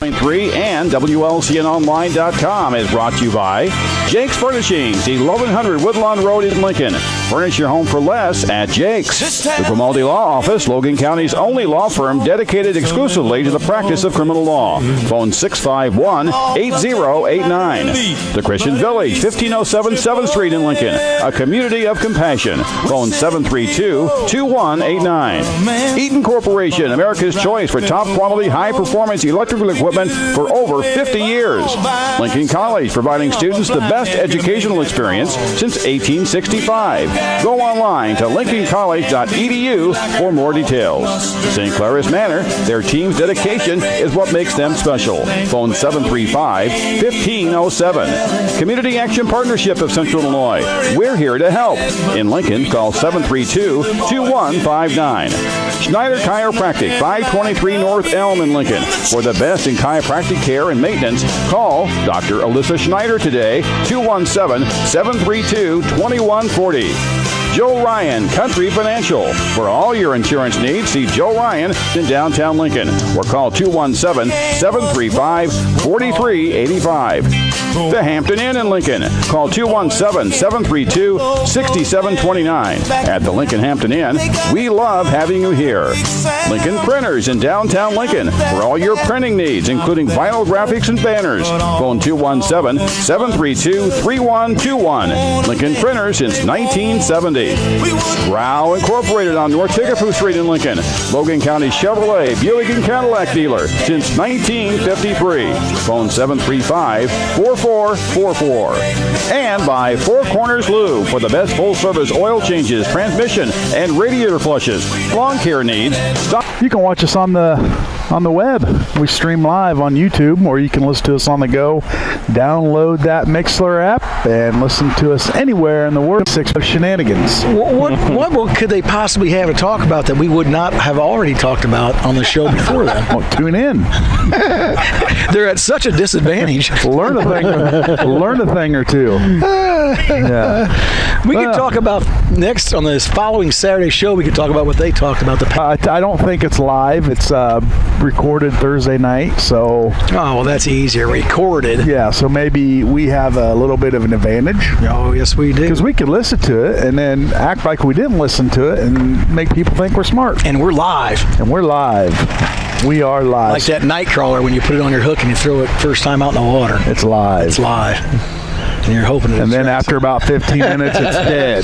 3 and WLCNonline.com is brought to you by Jake's Furnishings, 1100 Woodlawn Road in Lincoln. Furnish your home for less at Jake's. The Grimaldi Law Office, Logan County's only law firm dedicated exclusively to the practice of criminal law. Phone 651-8089. The Christian Village, 1507 7th Street in Lincoln, a community of compassion. Phone 732-2189. Eaton Corporation, America's choice for top quality, high-performance electrical equipment for over 50 years. Lincoln College, providing students the best educational experience since 1865. Go online to lincolncollege.edu for more details. St. Claris Manor, their team's dedication is what makes them special. Phone 735-1507. Community Action Partnership of Central Illinois. We're here to help. In Lincoln, call 732-2159. Schneider Chiropractic, 523 North Elm in Lincoln. For the best in chiropractic care and maintenance, call Dr. Alyssa Schneider today, 217-732-2140. Joe Ryan, Country Financial. For all your insurance needs, see Joe Ryan in downtown Lincoln or call 217-735-4385. The Hampton Inn in Lincoln. Call 217-732-6729. At the Lincoln Hampton Inn, we love having you here. Lincoln Printers in downtown Lincoln. For all your printing needs, including vinyl graphics and banners. Phone 217-732-3121. Lincoln Printers since 1970. Row Incorporated on North Tickapoo Street in Lincoln. Logan County Chevrolet, Buick and Cadillac dealer since 1953. Phone 735-4444. And by Four Corners Lube for the best full-service oil changes, transmission, and radiator flushes. Lawn care needs. You can watch us on the web. We stream live on YouTube, or you can listen to us on the go. Download that Mixler app and listen to us anywhere in the world. 6 Shenanigans. What could they possibly have to talk about that we would not have already talked about on the show before then? Well, tune in. They're at such a disadvantage. Learn a thing or two. We could talk about next on this following Saturday show. We could talk about what they talked about. I don't think it's live. It's recorded Thursday night, so. Oh, well, that's easier. Recorded. Yeah, so maybe we have a little bit of an advantage. Oh, yes, we do. Because we can listen to it and then act like we didn't listen to it and make people think we're smart. And we're live. We are live. Like that night crawler when you put it on your hook and you throw it first time out in the water. It's live. It's live. And you're hoping and then after about 15 minutes, it's dead.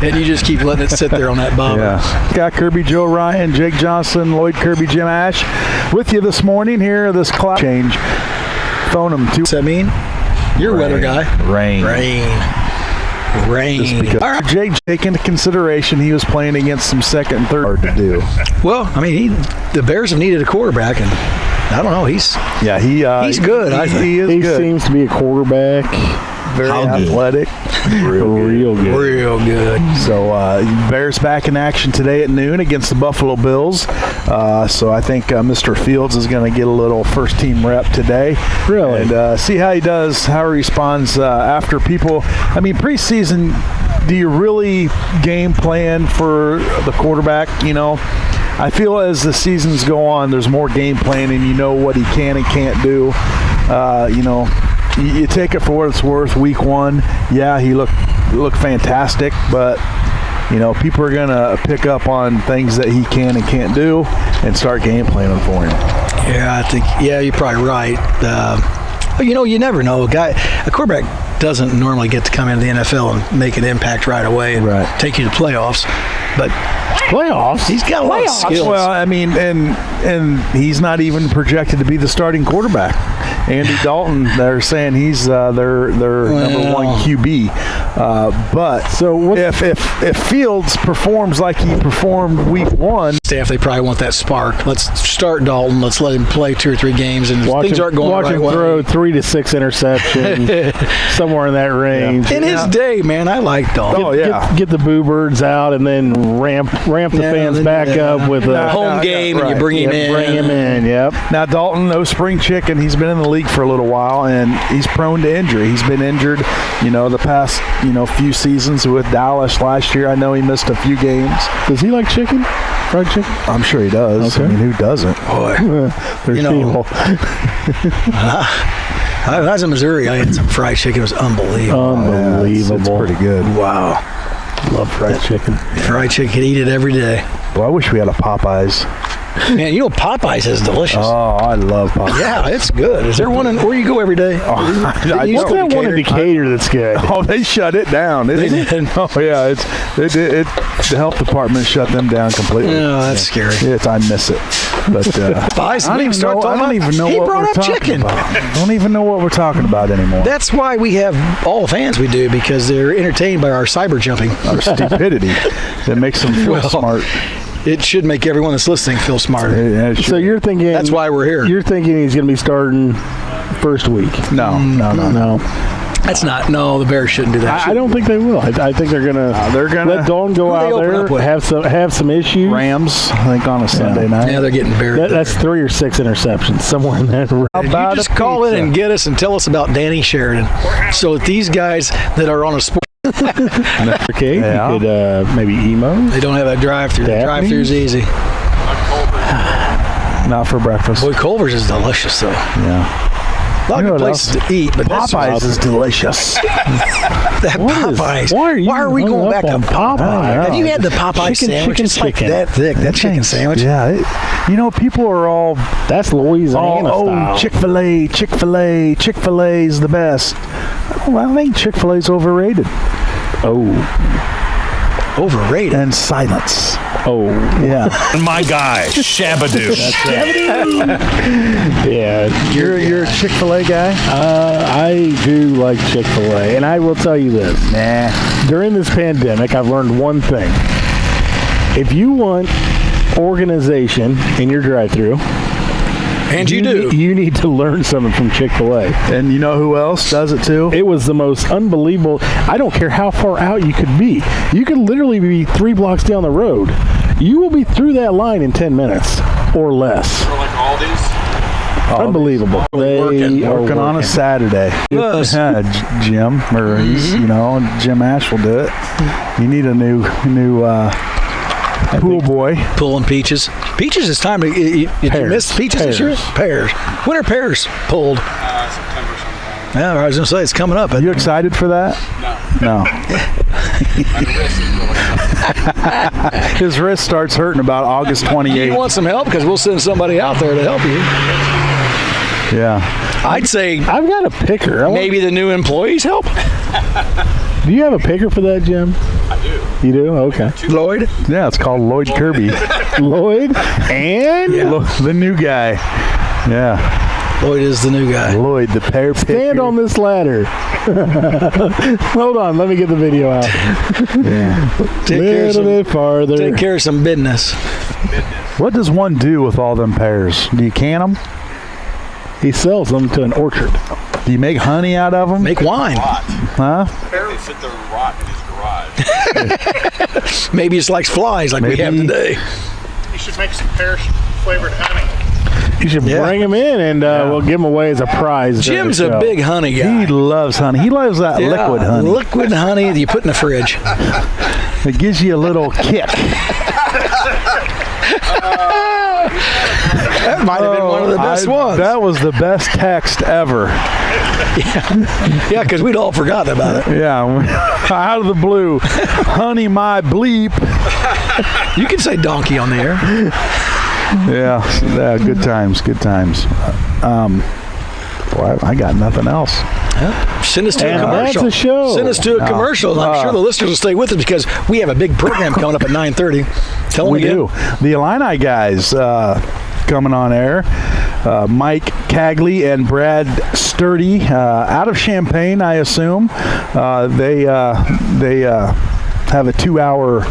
And you just keep letting it sit there on that bobber. Yeah. Got Kirby, Joe Ryan, Jake Johnston, Lloyd Kirby, Jim Ash with you this morning here. This cloud change. Phone them. What's that mean? You're a weather guy. Rain. All right. Jake, take into consideration he was playing against some second and third hard to do. Well, I mean, the Bears have needed a quarterback, and I don't know. He's good. I think he is he good. Seems to be a quarterback. Very athletic. Real good. So Bears back in action today at noon against the Buffalo Bills. So I think Mr. Fields is going to get a little first-team rep today. Really? And see how he does, how he responds after people. I mean, preseason, do you really game plan for the quarterback? You know, I feel as the seasons go on, there's more game planning. You know what he can and can't do. You take it for what it's worth. Week 1, yeah, he looked fantastic, but people are gonna pick up on things that he can and can't do and start game planning for him. Yeah, I think you're probably right. You never know. A quarterback doesn't normally get to come into the NFL and make an impact right away and take you to playoffs, but. Playoffs? He's got a lot of skills. Well, I mean, and he's not even projected to be the starting quarterback. Andy Dalton, they're saying he's their number 1 QB. But so if Fields performs like he performed week 1, staff, they probably want that spark. Let's start Dalton. Let's let him play 2 or 3 games, and things aren't going the right way. Watch him throw 3 to 6 interceptions, somewhere in that range. Yeah. In his day, man, I like Dalton. Get the boo birds out, and then ramp the fans back up with a home game, and you bring him in. Bring him in. Yep. Now Dalton, no spring chicken. He's been in the league for a little while, and he's prone to injury. He's been injured, the past few seasons with Dallas last year. I know he missed a few games. Does he like chicken? fried chicken? I'm sure he does. Okay. I mean, who doesn't? Boy, There's people. when I was in Missouri, I had some fried chicken. It was unbelievable. Unbelievable. It's pretty good. Wow. Love fried chicken. Fried chicken, could eat it every day. Well, I wish we had a Popeyes. Man, Popeyes is delicious. Oh, I love Popeyes. Yeah, it's good. Is there one where you go every day? I used What's to that one in Decatur that's good? Oh, they shut it down. They did. Oh, yeah. The health department shut them down completely. Oh, that's scary. I miss it. But Pies, I don't even know he what brought we're up talking chicken. about. I don't even know what we're talking about anymore. That's why we have all the fans we do, because they're entertained by our cyber jumping. Our stupidity that makes them feel smart. It should make everyone that's listening feel smarter. Yeah, So you're thinking That's why we're here. You're thinking he's going to be starting first week? No. That's not. No, the Bears shouldn't do that. I don't think they will. I think they're gonna let Dalton go out there, have some issues. Rams, I think, on a Sunday night. Yeah, they're getting buried. That's 3 or 6 interceptions somewhere in that. You just call in and get us and tell us about Danny Sheridan. So these guys that are on a sport, Okay, Yeah. you could maybe emo. they don't have a drive-through. The Daphne? drive-through's easy. Not for breakfast. Boy, Culver's is delicious, though. Yeah. A lot of good places to eat, but Popeyes is delicious. that Popeyes. Why are we hung going up back to on Popeyes? Have you had the Popeye sandwich? chicken, It's like chicken. that thick. That chicken sandwich. Yeah. People are all, That's Louisiana style. Chick-fil-A, Chick-fil-A, Chick-fil-A is the best. I think Chick-fil-A's overrated. Overrated. And silence. Yeah. My guy, Shabadoo. Yeah. You're a Chick-fil-A guy? I do like Chick-fil-A, and I will tell you this. During this pandemic, I've learned one thing. If you want organization in your drive-thru, And you do. You need to learn something from Chick-fil-A. And you know who else does it too? It was the most unbelievable. I don't care how far out you could be. You could literally be 3 blocks down the road. You will be through that line in 10 minutes or less. For like Aldi's? Unbelievable. They are Working on a Saturday. Yes. Jim, or he's, Jim Ash will do it. You need a new pool boy. Pulling peaches. Peaches is time to. Did you miss peaches this year? Pears. When are pears pulled? September sometime. Yeah, I was going to say, it's coming up. Are you excited for that? No. His wrist starts hurting about August 28th. You want some help? Because we'll send somebody out there to help you. Yeah. I'd say I've got a picker. maybe the new employees help. Do you have a picker for that, Jim? I do. You do? Okay. Lloyd? Yeah, it's called Lloyd Kirby. Lloyd and The new guy. Yeah. Lloyd is the new guy. Lloyd, the pear picker. stand on this ladder. Hold on, let me get the video out. Take A little bit farther. Take care of some business. What does one do with all them pears? Do you can them? He sells them to an orchard. Do you make honey out of them? Make wine. Huh? They sit there and rot in his garage. Maybe it's like flies like we have Maybe. today. You should make some pear-flavored honey. You should bring him in, and we'll give him away as a prize. during Jim's the a show. big honey guy. He loves honey. He loves that liquid honey. Liquid honey that you put in the fridge. It gives you a little kick. That might have been one of the best ones. That was the best text ever. Yeah, because we'd all forgotten about it. Yeah, out of the blue. Honey, my bleep. You can say donkey on the air. Yeah, good times, good times. Boy, I got nothing else. Send us to And a commercial. that's a show. Send us to a commercial. And I'm sure the listeners will stay with us because we have a big program coming up at 9:30. Tell them We again. do. The Illini guys coming on air. Mike Cagley and Brad Sturdy out of Champaign, I assume. They have a 2-hour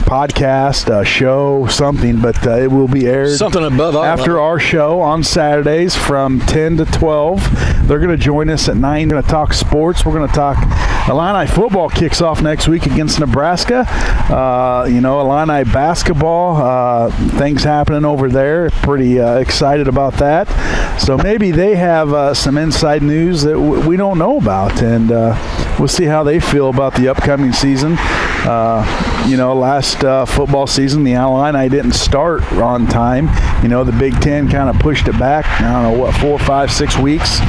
podcast, show, something, but it will be aired Something above our after our show on Saturdays from 10 to 12. They're going to join us at 9. We're going to talk sports. We're going to talk Illini football kicks off next week against Nebraska. Illini basketball, things happening over there. Pretty excited about that. So maybe they have some inside news that we don't know about, and we'll see how they feel about the upcoming season. last football season, the Illini didn't start on time. The Big Ten kind of pushed it back, 4, 5, 6 weeks.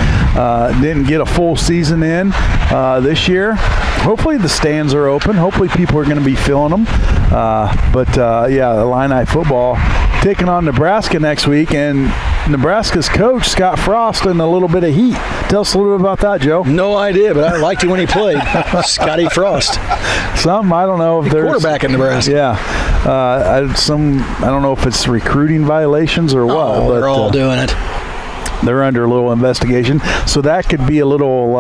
Didn't get a full season in this year. Hopefully the stands are open. Hopefully people are going to be filling them. Illini football taking on Nebraska next week, and Nebraska's coach, Scott Frost, in a little bit of heat. Tell us a little bit about that, Joe. No idea, but I liked it when he played. Scotty Frost. I don't know if there's quarterback in Nebraska. Yeah. I don't know if it's recruiting violations or what. But they're all doing it. They're under a little investigation. So that could be a little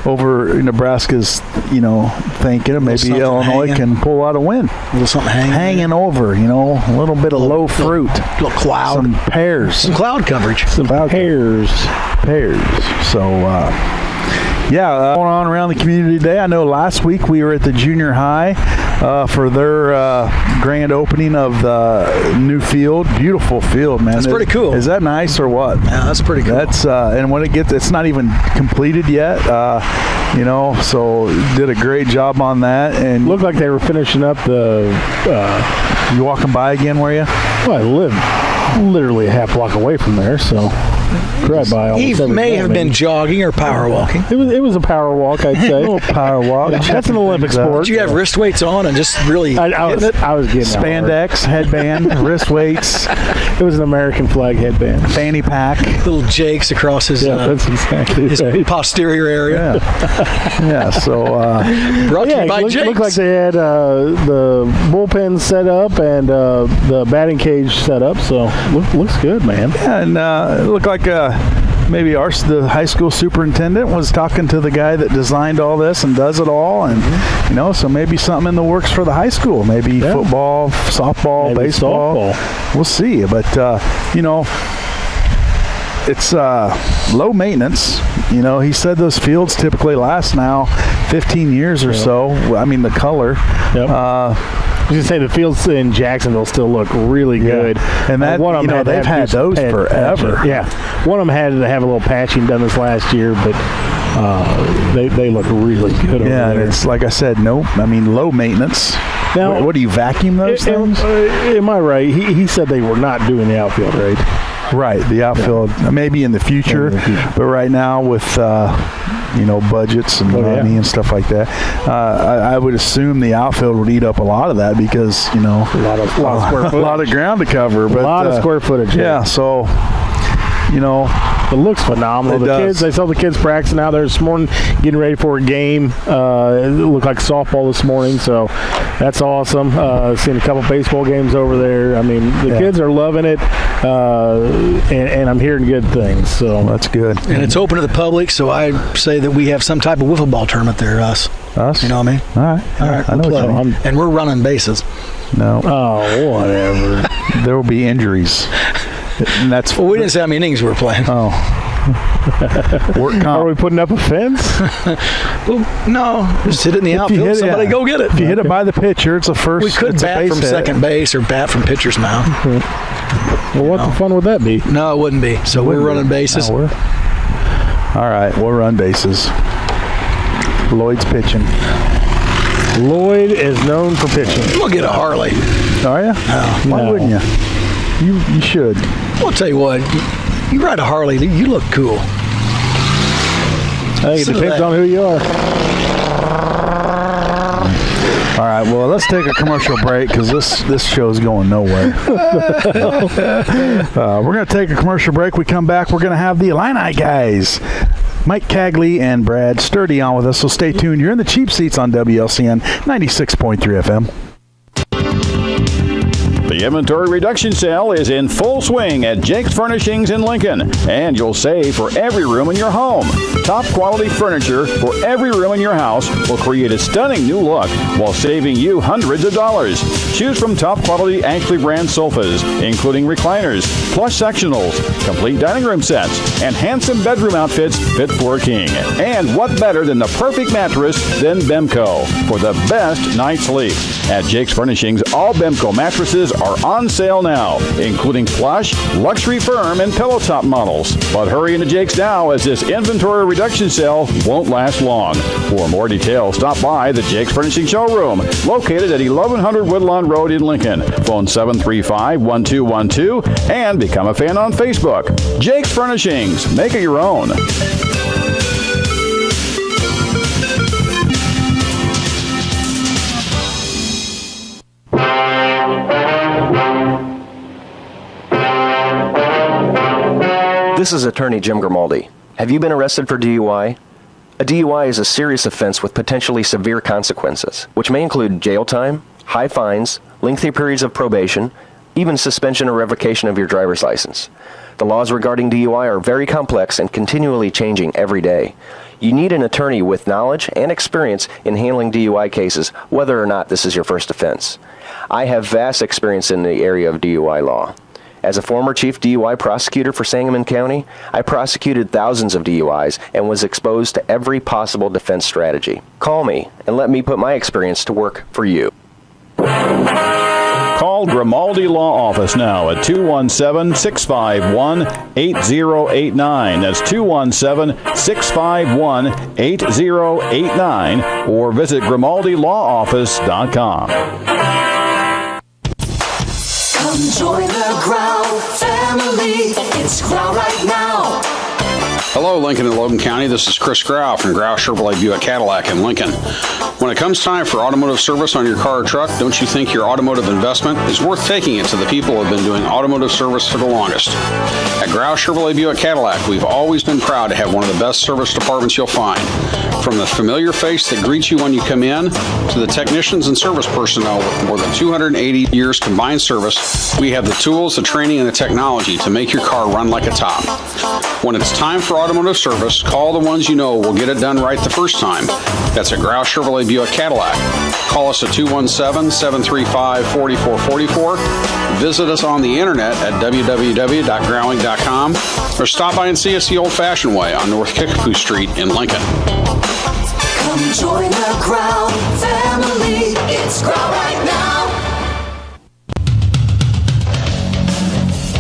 over Nebraska's, thinking. Maybe Illinois can pull out a win. A little something hanging over, a little bit of low fruit. A little cloud. Some pears. Some cloud coverage. Some pears. So, going on around the community today. I know last week we were at the junior high for their grand opening of the new field. Beautiful field, man. That's pretty cool. Is that nice or what? Yeah, that's pretty cool. That's and when it's not even completed yet. So did a great job on that. And looked like they were finishing up the. You walking by again, were you? Well, I live literally a half block away from there, so. Drive by he may have been jogging or power walking. It was a power walk, I'd say. A little power walk. That's an Olympic sport. Did you have wrist weights on and just really I was getting spandex, headband, wrist weights. It was an American flag headband. Fanny pack. Little jakes across his, that's exactly his posterior area. Yeah, so... brought to you by Jakes. It looked like they had the bullpen set up and the batting cage set up, so looks good, man. Yeah, and it looked like maybe the high school superintendent was talking to the guy that designed all this and does it all, and so maybe something in the works for the high school, maybe football, softball, maybe baseball. We'll see, but it's low maintenance. He said those fields typically last now 15 years or so. I mean, the color. Yep. I was going to say the fields in Jacksonville still look really good. And that one of them they've had those forever. Patching. Yeah. One of them had to have a little patching done this last year, but they look really good over there. And it's like I said, low maintenance. Now, what do you vacuum those things? Am I right? He said they were not doing the outfield, right? Right, the outfield maybe in the future, but right now with budgets and money and stuff like that, I would assume the outfield would eat up a lot of that because a lot of square footage, a lot of ground to cover, but a lot of square footage. Yeah, so it looks phenomenal. I saw the kids practicing out there this morning, getting ready for a game. It looked like softball this morning, so that's awesome. Seeing a couple baseball games over there. I mean, the kids are loving it, and I'm hearing good things. So that's good. And it's open to the public, so I say that we have some type of wiffle ball tournament there. Us? You know what I mean? All right. I know what you mean. And we're running bases. No. Oh, whatever. There will be injuries. And that's we didn't say how many innings we were playing. Oh. Are we putting up a fence? Well, no. Just hit it in the outfield. Somebody go get it. If you hit it by the pitcher, it's a first. We could bat from second base or bat from pitcher's mound. Well, what the fun would that be? No, it wouldn't be. So we're running bases. No, all right, we'll run bases. Lloyd's pitching. Lloyd is known for pitching. We'll get a Harley. Are you? No. Why wouldn't you? You should. I'll tell you what. You ride a Harley, you look cool. I think it depends on who you are. All right, well, let's take a commercial break because this show's going nowhere. We're going to take a commercial break. We come back, we're going to have the Illini guys, Mike Cagley and Brad Sturdy, on with us, so stay tuned. You're in the cheap seats on WLCN 96.3 FM. The inventory reduction sale is in full swing at Jake's Furnishings in Lincoln, and you'll save for every room in your home. Top quality furniture for every room in your house will create a stunning new look while saving you hundreds of dollars. Choose from top quality Ashley brand sofas, including recliners, plush sectionals, complete dining room sets, and handsome bedroom outfits fit for a king. And what better than the perfect mattress than Bemco for the best night's sleep. At Jake's Furnishings, all Bemco mattresses are on sale now, including plush, luxury firm, and pillow top models. But hurry into Jake's now, as this inventory reduction sale won't last long. For more details, stop by the Jake's Furnishing Showroom, located at 1100 Woodlawn Road in Lincoln. Phone 735-1212 and become a fan on Facebook. Jake's Furnishings. Make it your own. This is Attorney Jim Grimaldi. Have you been arrested for DUI? A DUI is a serious offense with potentially severe consequences, which may include jail time, high fines, lengthy periods of probation, even suspension or revocation of your driver's license. The laws regarding DUI are very complex and continually changing every day. You need an attorney with knowledge and experience in handling DUI cases, whether or not this is your first offense. I have vast experience in the area of DUI law. As a former chief DUI prosecutor for Sangamon County, I prosecuted thousands of DUIs and was exposed to every possible defense strategy. Call me and let me put my experience to work for you. Call Grimaldi Law Office now at 217-651-8089. That's 217-651-8089, or visit GrimaldiLawOffice.com. Come join the Growl family. It's Growl right now. Hello, Lincoln and Logan County. This is Chris Grau from Grau Chevrolet Buick Cadillac in Lincoln. When it comes time for automotive service on your car or truck, don't you think your automotive investment is worth taking it to the people who have been doing automotive service for the longest? At Grau Chevrolet Buick Cadillac, we've always been proud to have one of the best service departments you'll find. From the familiar face that greets you when you come in, to the technicians and service personnel with more than 280 years combined service, we have the tools, the training, and the technology to make your car run like a top. When it's time for automotive service, call the ones you know will get it done right the first time. That's at Grau Chevrolet Buick Cadillac. Call us at 217-735-4444. Visit us on the internet at www.growling.com, or stop by and see us the old-fashioned way on North Kickapoo Street in Lincoln. Come join the Growl family. It's Growl right now.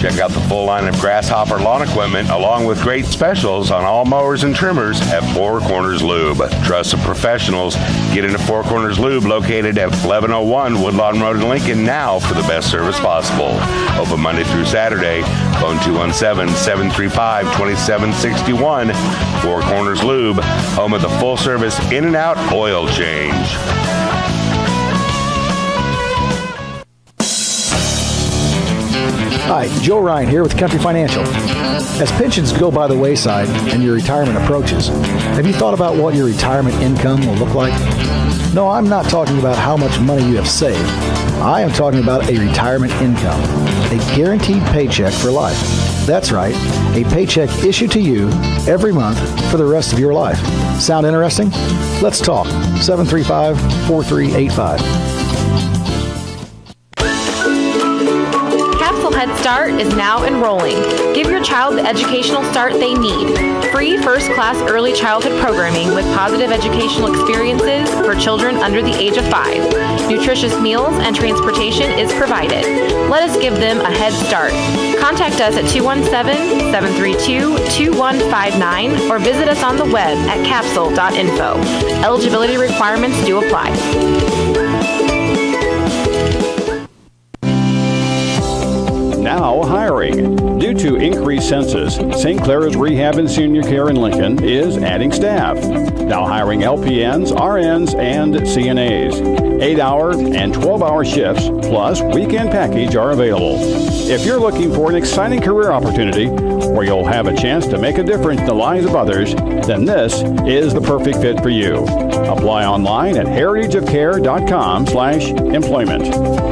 Check out the full line of Grasshopper lawn equipment, along with great specials on all mowers and trimmers at Four Corners Lube. Trusted professionals. Get into Four Corners Lube, located at 1101 Woodlawn Road in Lincoln, now for the best service possible. Open Monday through Saturday. Phone 217-735-2761. Four Corners Lube, home of the full-service in-and-out oil change. Hi, Joe Ryan here with Country Financial. As pensions go by the wayside and your retirement approaches, have you thought about what your retirement income will look like? No, I'm not talking about how much money you have saved. I am talking about a retirement income, a guaranteed paycheck for life. That's right, a paycheck issued to you every month for the rest of your life. Sound interesting? Let's talk. 735-4385. Head Start is now enrolling. Give your child the educational start they need. Free first-class early childhood programming with positive educational experiences for children under the age of 5. Nutritious meals and transportation is provided. Let us give them a head start. Contact us at 217-732-2159 or visit us on the web at capsule.info. Eligibility requirements do apply. Now hiring. Due to increased census, St. Clair's Rehab and Senior Care in Lincoln is adding staff. Now hiring LPNs, RNs, and CNAs. 8-hour and 12-hour shifts plus weekend package are available. If you're looking for an exciting career opportunity where you'll have a chance to make a difference in the lives of others, then this is the perfect fit for you. Apply online at heritageofcare.com/employment.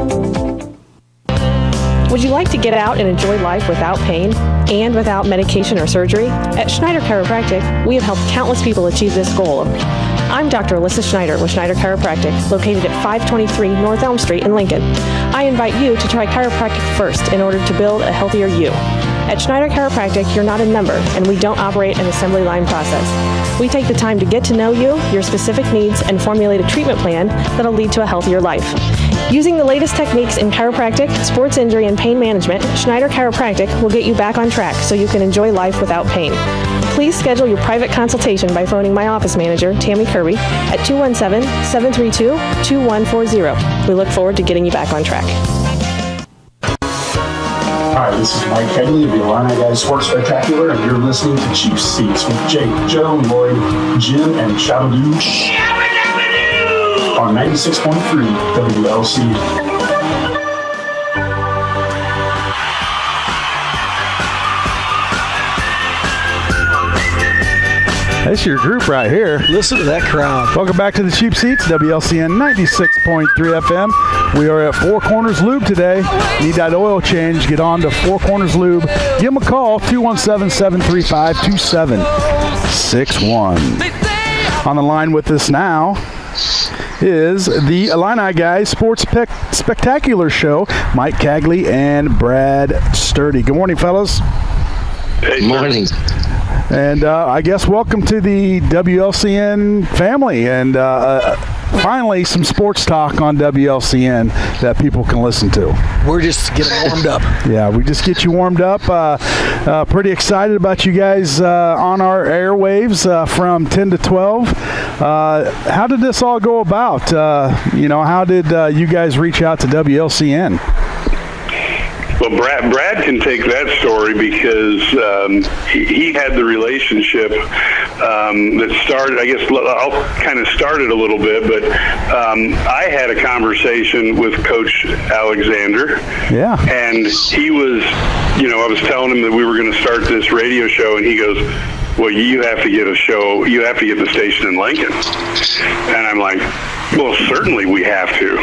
Would you like to get out and enjoy life without pain and without medication or surgery? At Schneider Chiropractic, we have helped countless people achieve this goal. I'm Dr. Alyssa Schneider with Schneider Chiropractic, located at 523 North Elm Street in Lincoln. I invite you to try chiropractic first in order to build a healthier you. At Schneider Chiropractic, you're not a number, and we don't operate an assembly line process. We take the time to get to know you, your specific needs, and formulate a treatment plan that'll lead to a healthier life. Using the latest techniques in chiropractic, sports injury, and pain management, Schneider Chiropractic will get you back on track so you can enjoy life without pain. Please schedule your private consultation by phoning my office manager, Tammy Kirby, at 217-732-2140. We look forward to getting you back on track. Hi, this is Mike Cagley of the Illini Guys Sports Spectacular, and you're listening to Cheap Seats with Jake, Joe, Lloyd, Jim, and Shabadoo on 96.3 WLC. That's your group right here. Listen to that crowd. Welcome back to the Cheap Seats, WLCN 96.3 FM. We are at Four Corners Lube today. Need that oil change? Get on to Four Corners Lube. Give them a call, 217-735-2761. On the line with us now is the Illini Guys Sports Spectacular Show, Mike Cagley and Brad Sturdy. Good morning, fellas. Good morning. And I guess welcome to the WLCN family, and finally some sports talk on WLCN that people can listen to. We're just getting warmed up. Yeah, we just get you warmed up. Pretty excited about you guys on our airwaves from 10 to 12. How did this all go about? How did you guys reach out to WLCN? Well, Brad can take that story because he had the relationship that started. I guess I'll kind of start it a little bit, but I had a conversation with Coach Alexander. Yeah. And he was, I was telling him that we were going to start this radio show, and he goes, well, you have to get a show. You have to get the station in Lincoln. And I'm like, well, certainly we have to.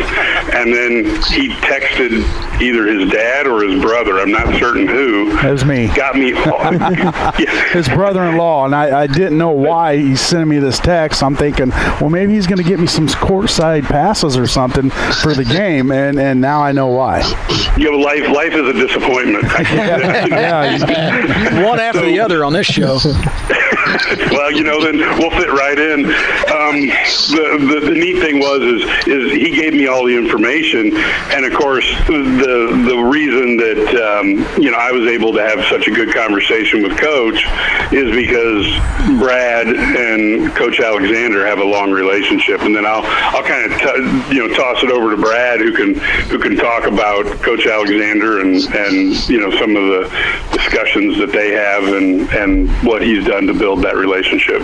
And then he texted either his dad or his brother, I'm not certain who. It was me. Got me. His brother-in-law, and I didn't know why he's sending me this text. I'm thinking, well, maybe he's going to get me some courtside passes or something for the game, and now I know why. Life is a disappointment. One after the other on this show. Well, then we'll fit right in. The neat thing is he gave me all the information, and of course the reason that I was able to have such a good conversation with Coach is because Brad and Coach Alexander have a long relationship, and then I'll kind of toss it over to Brad who can talk about Coach Alexander and some of the discussions that they have and what he's done to build that relationship.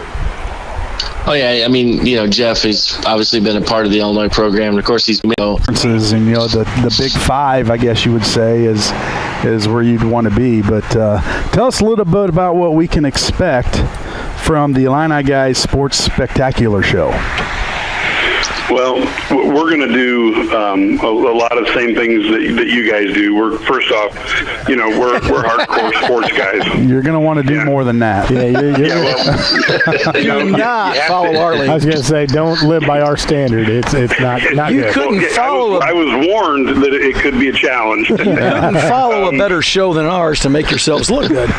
Oh yeah, I mean, Jeff has obviously been a part of the Illinois program, and of course he's and the Big Five, I guess you would say, is where you'd want to be. But tell us a little bit about what we can expect from the Illini Guys Sports Spectacular Show. Well, we're going to do a lot of the same things that you guys do. We're first off, we're hardcore sports guys. You're going to want to do more than that. Do not follow our lead. I was going to say, don't live by our standard. It's not you good. Couldn't follow. I was warned that it could be a challenge. You couldn't follow a better show than ours to make yourselves look good.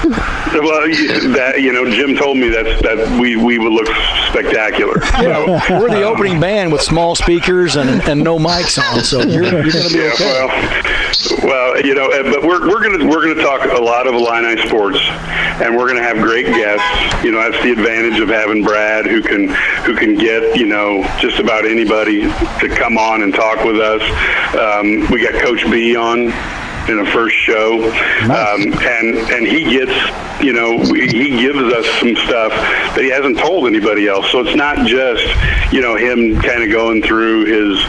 Well, Jim told me that we would look spectacular. We're the opening band with small speakers and no mics on, so you're going to be okay. Well, but we're going to talk a lot of Illini sports, and we're going to have great guests. That's the advantage of having Brad, who can get just about anybody to come on and talk with us. We got Coach B on in the first show, and he gets he gives us some stuff that he hasn't told anybody else. So it's not just him kind of going through his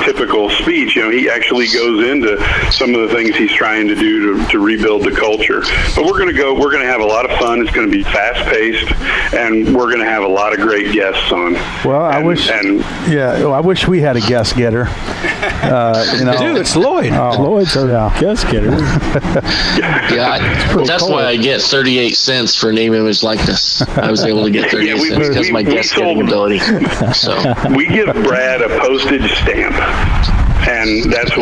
typical speech. He actually goes into some of the things he's trying to do to rebuild the culture. But we're going to have a lot of fun. It's going to be fast paced, and we're going to have a lot of great guests on. Well, I wish we had a guest getter. Dude, it's Lloyd. Lloyd's a guest getter. That's why I get 38 cents for name, image, likeness. I was able to get 38 cents because of my guest getting ability. So we give Brad a postage stamp. and that's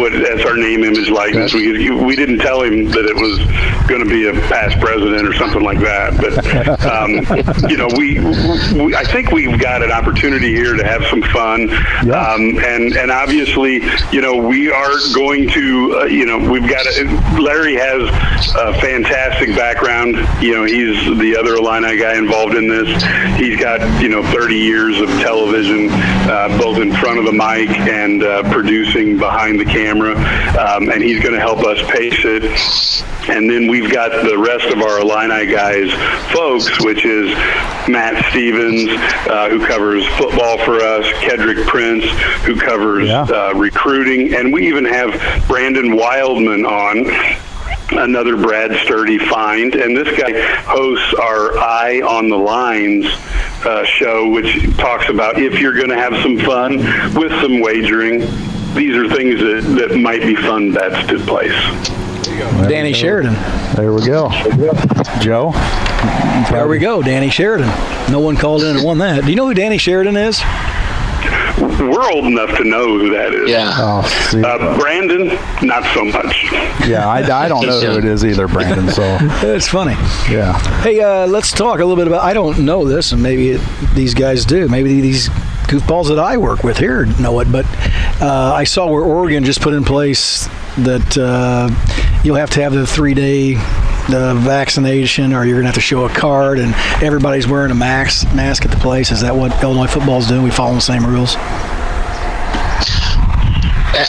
our name, image, likeness. We didn't tell him that it was going to be a past president or something like that, but I think we've got an opportunity here to have some fun, and obviously, we are going to, Larry has a fantastic background. He's the other Illini guy involved in this. He's got 30 years of television, both in front of the mic and producing behind the camera, and he's going to help us pace it. And then we've got the rest of our Illini guys, folks, which is Matt Stevens, who covers football for us, Kedrick Prince, who covers recruiting, and we even have Brandon Wildman on, another Brad Sturdy find, and this guy hosts our Eye on the Lines show, which talks about if you're going to have some fun with some wagering, these are things that might be fun bets to place. Danny Sheridan. There we go. Joe? There we go, Danny Sheridan. No one called in and won that. Do you know who Danny Sheridan is? We're old enough to know who that is. Yeah. Brandon, not so much. Yeah, I don't know who it is either, Brandon. So it's funny. Yeah. Hey, let's talk a little bit about. I don't know this, and maybe these guys do. Maybe these goofballs that I work with here know it. But I saw where Oregon just put in place that you'll have to have the 3-day vaccination, or you're going to have to show a card, and everybody's wearing a mask at the place. Is that what Illinois football's doing? We follow the same rules?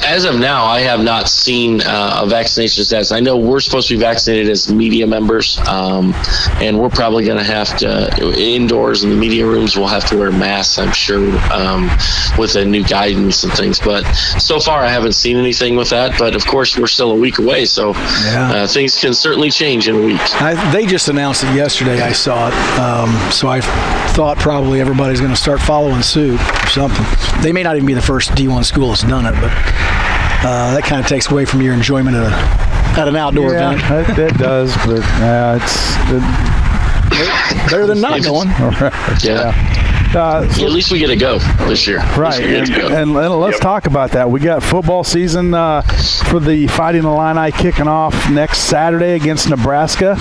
As of now, I have not seen a vaccination status. I know we're supposed to be vaccinated as media members, and we're probably going to have to, indoors in the media rooms, we'll have to wear masks, I'm sure, with the new guidance and things. But so far, I haven't seen anything with that. But of course, we're still a week away, so things can certainly change in a week. They just announced it yesterday. I saw it, so I thought probably everybody's going to start following suit or something. They may not even be the first D1 school that's done it, but that kind of takes away from your enjoyment at an outdoor event. It does, but it's better than not going. At least we get to go this year. Right, and let's talk about that. We got football season for the Fighting Illini kicking off next Saturday against Nebraska.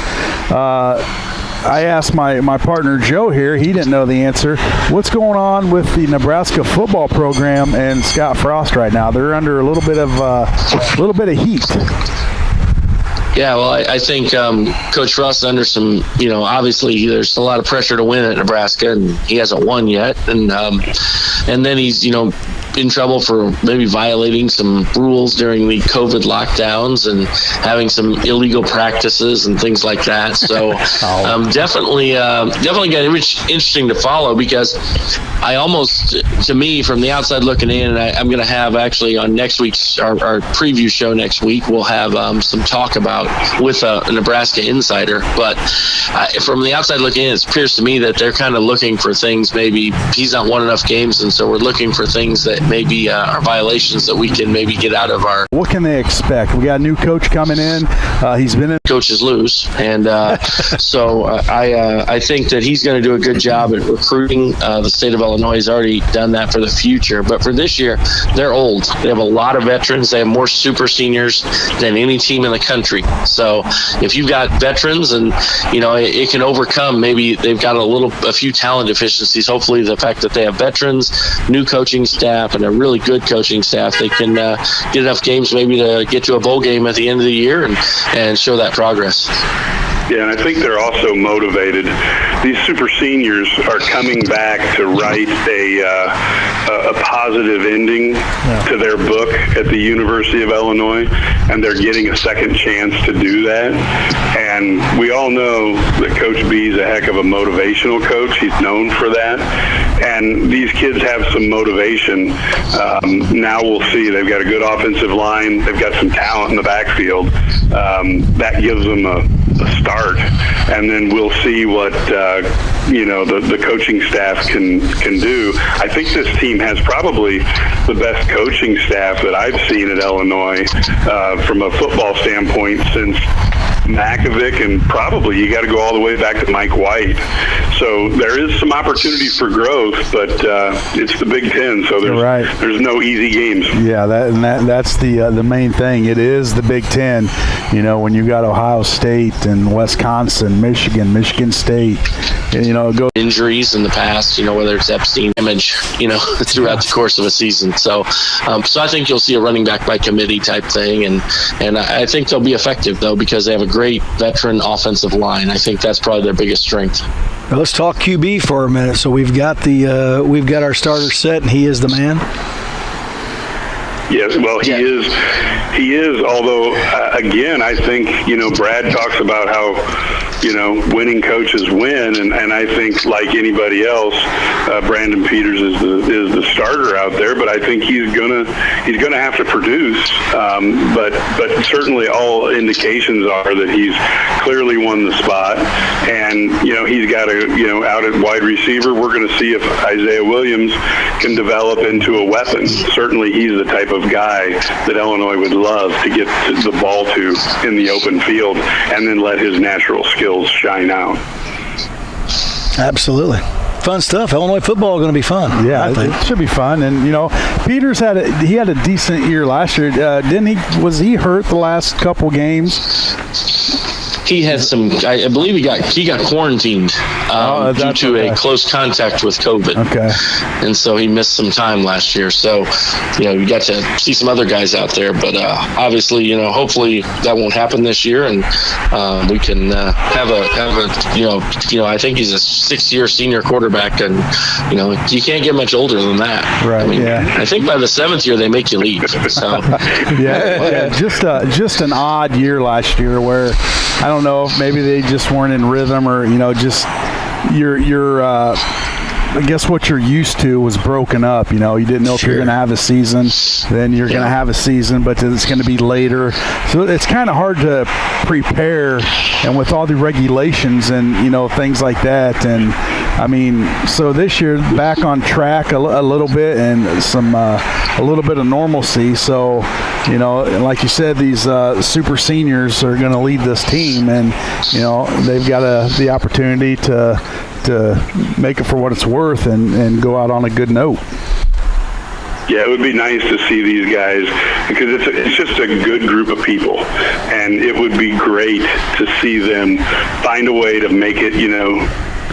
I asked my partner Joe here. He didn't know the answer. What's going on with the Nebraska football program and Scott Frost right now? They're under a little bit of heat. Yeah, well, I think Coach Frost is under some, obviously there's a lot of pressure to win at Nebraska, and he hasn't won yet. And then he's, in trouble for maybe violating some rules during the COVID lockdowns and having some illegal practices and things like that. So definitely got interesting to follow, because I almost, to me, from the outside looking in, and I'm going to have actually on next week's our preview show next week, we'll have some talk about with a Nebraska insider. But from the outside looking in, it appears to me that they're kind of looking for things. Maybe he's not won enough games, and so we're looking for things that maybe are violations that we can maybe get out of our. What can they expect? We got a new coach coming in. He's been in. Coaches lose, and so I think that he's going to do a good job at recruiting. The state of Illinois has already done that for the future, but for this year, they're old. They have a lot of veterans. They have more super seniors than any team in the country. So if you've got veterans, and it can overcome. Maybe they've got a few talent deficiencies. Hopefully, the fact that they have veterans, new coaching staff, and a really good coaching staff, they can get enough games maybe to get to a bowl game at the end of the year and show that progress. Yeah, and I think they're also motivated. These super seniors are coming back to write a positive ending to their book at the University of Illinois, and they're getting a second chance to do that. And we all know that Coach B is a heck of a motivational coach. He's known for that. And these kids have some motivation. Now we'll see. They've got a good offensive line. They've got some talent in the backfield. That gives them a start, and then we'll see what the coaching staff can do. I think this team has probably the best coaching staff that I've seen at Illinois from a football standpoint since Makovic, and probably you got to go all the way back to Mike White. So there is some opportunity for growth, but it's the Big Ten, so there's no easy games. Yeah, that's the main thing. It is the Big Ten. When you got Ohio State and Wisconsin, Michigan State, go injuries in the past, whether it's Epstein damage, throughout the course of a season. So I think you'll see a running back by committee type thing, and I think they'll be effective though because they have a great veteran offensive line. I think that's probably their biggest strength. Now let's talk QB for a minute. So we've got our starter set, and he is the man. Yes, well, he is. He is. Although, again, I think Brad talks about how winning coaches win, and I think like anybody else, Brandon Peters is the starter out there. But I think he's gonna have to produce. But certainly all indications are that he's clearly won the spot, and he's got out at wide receiver. We're going to see if Isaiah Williams can develop into a weapon. Certainly, he's the type of guy that Illinois would love to get the ball to in the open field and then let his natural skills shine out. Absolutely. Fun stuff. Illinois football going to be fun. Yeah, it should be fun. And Peters had a decent year last year, didn't he? Was he hurt the last couple games? He had some. I believe he got quarantined due to a close contact with COVID. Okay. And so he missed some time last year. So, we got to see some other guys out there, but obviously, hopefully that won't happen this year, and we can have a. I think he's a 6-year senior quarterback, and you can't get much older than that. Right. I think by the 7th year they make you leave. So. Just an odd year last year where. I don't know if maybe they just weren't in rhythm or, just I guess what you're used to was broken up. You didn't know if you're going to have a season, then you're going to have a season, but it's going to be later. So it's kind of hard to prepare, and with all the regulations and, things like that. And, so this year back on track a little bit and a little bit of normalcy. So, like you said, these super seniors are going to lead this team, and, they've got the opportunity to make it for what it's worth and go out on a good note. Yeah, it would be nice to see these guys because it's just a good group of people, and it would be great to see them find a way to make it,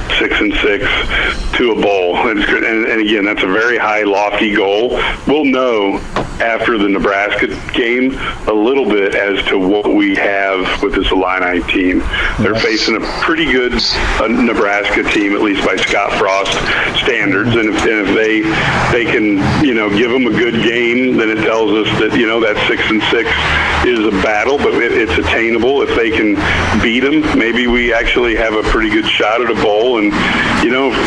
6-6 to a bowl. And again, that's a very high, lofty goal. We'll know after the Nebraska game a little bit as to what we have with this Illini team. They're facing a pretty good Nebraska team, at least by Scott Frost standards. And if they can, give them a good game, then it tells us that, that 6-6 is a battle, but it's attainable. If they can beat them, maybe we actually have a pretty good shot at a bowl. And,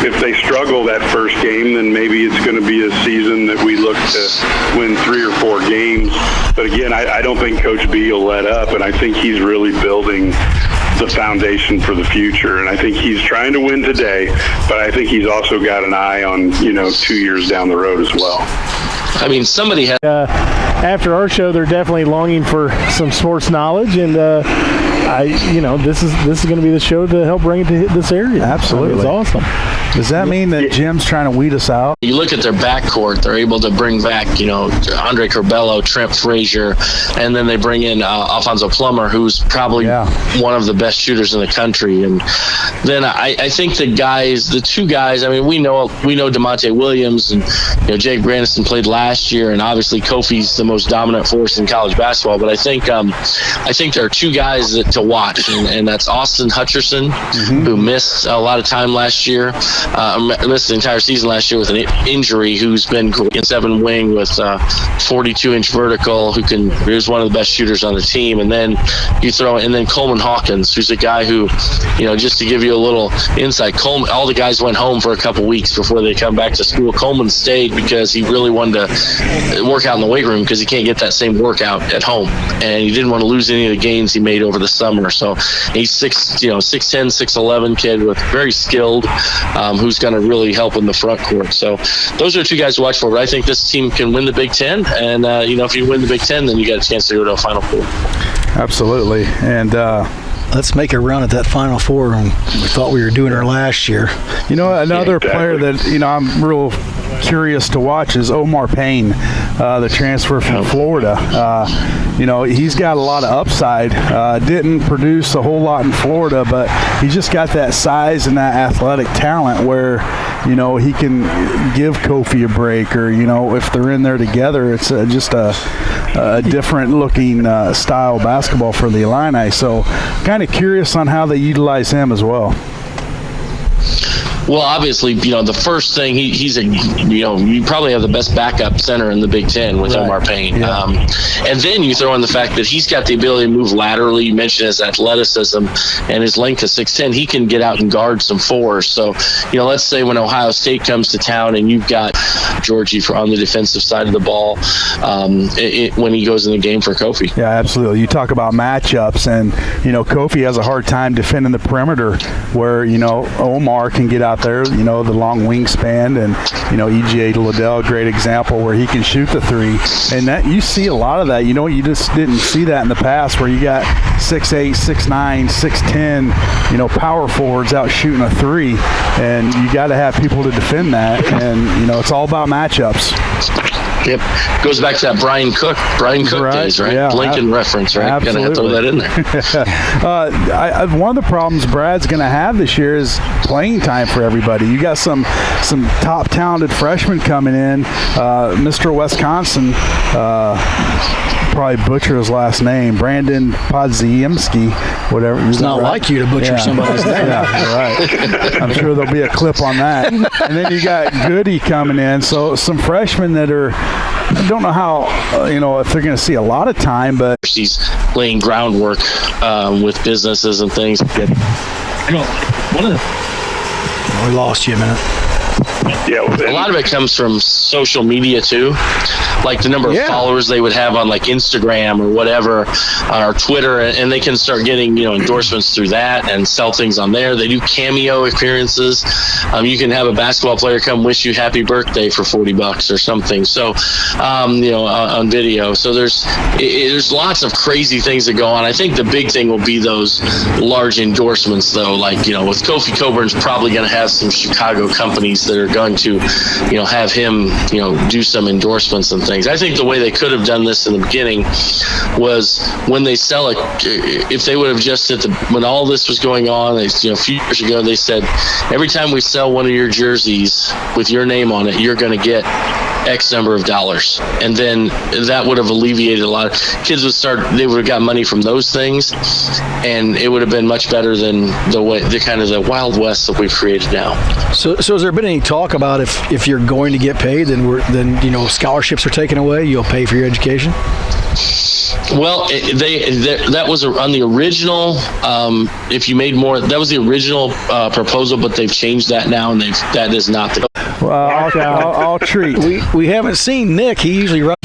if they struggle that first game, then maybe it's going to be a season that we look to win 3 or 4 games. But again, I don't think Coach B will let up, and I think he's really building the foundation for the future. And I think he's trying to win today, but I think he's also got an eye on, 2 years down the road as well. Somebody had. After our show, they're definitely longing for some sports knowledge, and this is going to be the show to help bring it to this area. Absolutely, it's awesome. Does that mean that Jim's trying to weed us out? You look at their backcourt; they're able to bring back, Andre Corbello, Trent Frazier, and then they bring in Alfonso Plummer, who's probably one of the best shooters in the country. And then I think the two guys. We know DeMonte Williams and Jake Grandison played last year, and obviously Kofi's the most dominant force in college basketball. But I think there are two guys to watch, and that's Austin Hutcherson, who missed a lot of time last year. Missed the entire season last year with an injury, who's been great in 7 wing with 42-inch vertical, who's one of the best shooters on the team. And then then Coleman Hawkins, who's a guy who, just to give you a little insight, all the guys went home for a couple weeks before they come back to school. Coleman stayed because he really wanted to work out in the weight room because he can't get that same workout at home. And he didn't want to lose any of the gains he made over the summer. summer. So he's 6'10", 6'11" kid with very skilled, who's going to really help in the front court. So those are two guys to watch for. But I think this team can win the Big Ten, and if you win the Big Ten, then you got a chance to go to a Final Four. Absolutely, and let's make a run at that Final Four. We thought we were doing her last year. Another player that I'm real curious to watch is Omar Payne, the transfer from Florida. He's got a lot of upside. Didn't produce a whole lot in Florida, but he's just got that size and that athletic talent where, he can give Kofi a break, or, if they're in there together, it's just a different looking style basketball for the Illini. So kind of curious on how they utilize him as well. Well, obviously, the first thing you probably have the best backup center in the Big Ten with Omar Payne. Yeah. And then you throw in the fact that he's got the ability to move laterally. You mentioned his athleticism and his length of 6'10". He can get out and guard some fours. So, let's say when Ohio State comes to town and you've got Georgie on the defensive side of the ball when he goes in the game for Kofi. Yeah, absolutely. You talk about matchups, and, Kofi has a hard time defending the perimeter where, Omar can get out there, the long wingspan, and EJ Liddell, great example where he can shoot the three, and that you see a lot of that. You just didn't see that in the past, where you got 6'8", 6'9", 6'10", power forwards out shooting a three, and you got to have people to defend that, and it's all about matchups. Yep, goes back to that Brian Cook days, right? Yeah, Lincoln reference, right? Absolutely. Gotta throw that in there. One of the problems Brad's going to have this year is playing time for everybody. You got some top talented freshmen coming in. Mr. Wisconsin, probably butcher his last name, Brandon Podziemski, whatever. It's not right? Like you to butcher somebody's name. Yeah, right. I'm sure there'll be a clip on that. And then you got Goody coming in. So some freshmen that are, I don't know how, if they're going to see a lot of time, but he's laying groundwork with businesses and things. We lost you a minute. Yeah, a lot of it comes from social media too, like the number of followers they would have on like Instagram or whatever, or Twitter, and they can start getting endorsements through that and sell things on there. They do cameo appearances. You can have a basketball player come wish you happy birthday for $40 or something. So, on video. So there's lots of crazy things that go on. I think the big thing will be those large endorsements, though. Like with Kofi Coburn's probably going to have some Chicago companies that are going to, have him, do some endorsements and things. I think the way they could have done this in the beginning was when they sell it. If they would have just when all this was going on, a few years ago, they said every time we sell one of your jerseys with your name on it, you're going to get X number of dollars, and then that would have alleviated a lot of kids they would have got money from those things, and it would have been much better than the kind of the Wild West that we've created now. So has there been any talk about if you're going to get paid, then scholarships are taken away, you'll pay for your education? Well, that was on the original. If you made more, that was the original proposal, but they've changed that now, and that is not the. Well, I'll treat. We haven't seen Nick. He usually runs